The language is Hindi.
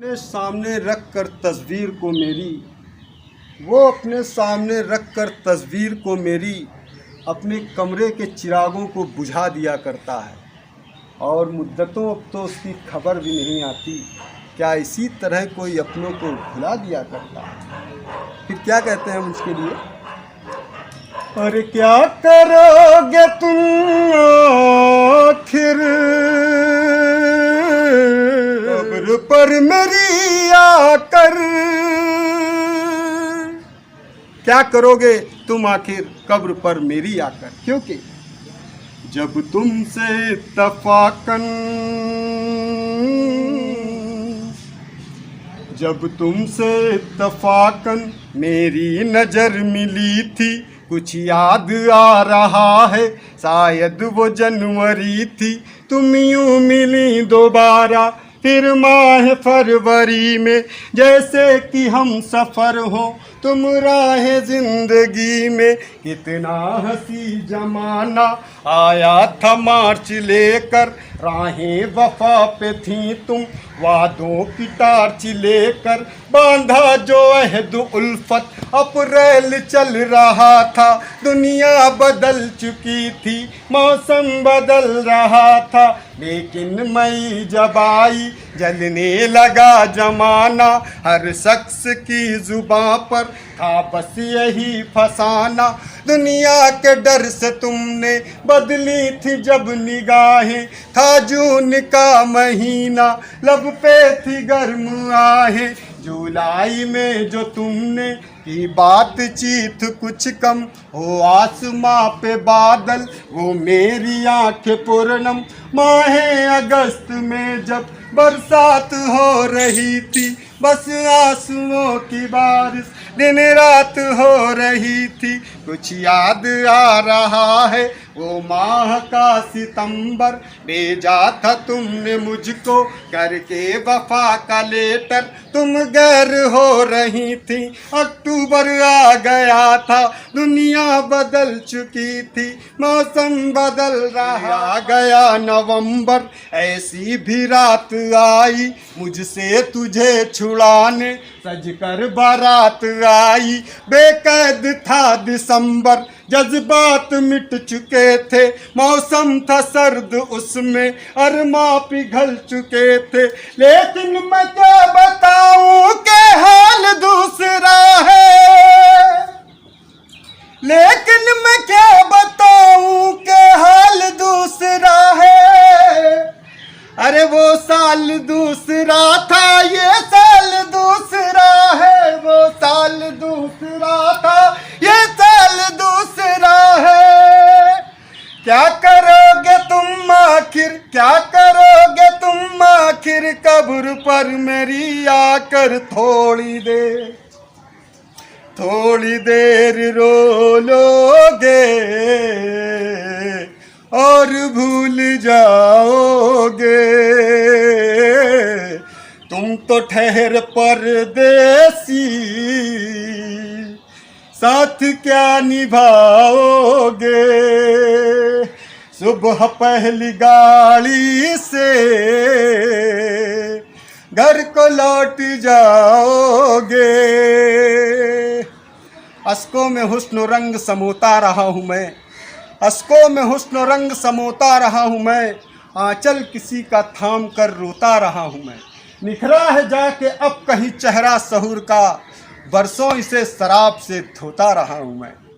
अपने सामने रख कर तस्वीर को मेरी, वो अपने सामने रख कर तस्वीर को मेरी अपने कमरे के चिरागों को बुझा दिया करता है और मुद्दतों अब तो उसकी खबर भी नहीं आती। क्या इसी तरह कोई अपनों को भुला दिया करता है। फिर क्या कहते हैं हम उसके लिए, अरे क्या करोगे तुम आखिर कब्र पर मेरी आकर, क्या करोगे तुम आखिर कब्र पर मेरी आकर, क्योंकि जब तुमसे तफाकन, जब तुमसे तफाकन मेरी नजर मिली थी, कुछ याद आ रहा है शायद वो जनवरी थी। तुम यूं मिली दोबारा फिर माह फरवरी में, जैसे कि हम सफ़र हो तुम राह जिंदगी में। कितना हंसी जमाना आया था मार्च लेकर, राहें वफा पे थी तुम वादों की टार्च लेकर। बांधा जो अहद उल्फत अप्रैल चल रहा था, दुनिया बदल चुकी थी मौसम बदल रहा था। लेकिन मई जब आई जलने लगा जमाना, हर शख्स की जुबां पर था बस यही फसाना। दुनिया के डर से तुमने बदली थी जब निगाहें, था जून का महीना लब पे थी गर्म आहें। जुलाई में जो तुमने की बातचीत कुछ कम हो आसमां पे बादल, वो मेरी आंखें पूर्णम। माहे अगस्त में जब बरसात हो रही थी, बस आंसुओं की बारिश दिन रात हो रही थी। कुछ याद आ रहा है वो माह का सितंबर, भेजा था तुमने मुझको करके वफा का लेटर। तुम गैर हो रही थी, अक्टूबर आ गया था, दुनिया बदल चुकी थी मौसम बदल रहा। गया नवंबर, ऐसी भी रात आई मुझसे तुझे छुड़ाने, सजकर बारात आई। बेकैद था दिसंबर, जज्बात मिट चुके थे, मौसम था सर्द उसमें अरमा पिघल चुके थे। लेकिन मैं क्या बताऊं कि हाल दूसरा है, लेकिन मैं क्या बताऊं कि हाल दूसरा है। अरे वो साल दूसरा था, ये साल दूसरा है। वो साल दूसरा था, ये साल दूसरा है। क्या करोगे तुम आखिर, क्या करोगे तुम आखिर कब्र पर मेरी आकर। थोड़ी देर रो लोगे और भूल जाओगे। तुम तो ठहर परदेसी, साथ क्या निभाओगे। सुबह पहली गाड़ी से घर को लौट जाओगे। अश्कों में हुस्न रंग समोता रहा हूँ मैं, अश्कों में हुस्न रंग समोता रहा हूँ मैं। आंचल किसी का थाम कर रोता रहा हूँ मैं। निखरा है जाके अब कहीं चेहरा सहूर का, बरसों इसे शराब से धोता रहा हूँ मैं।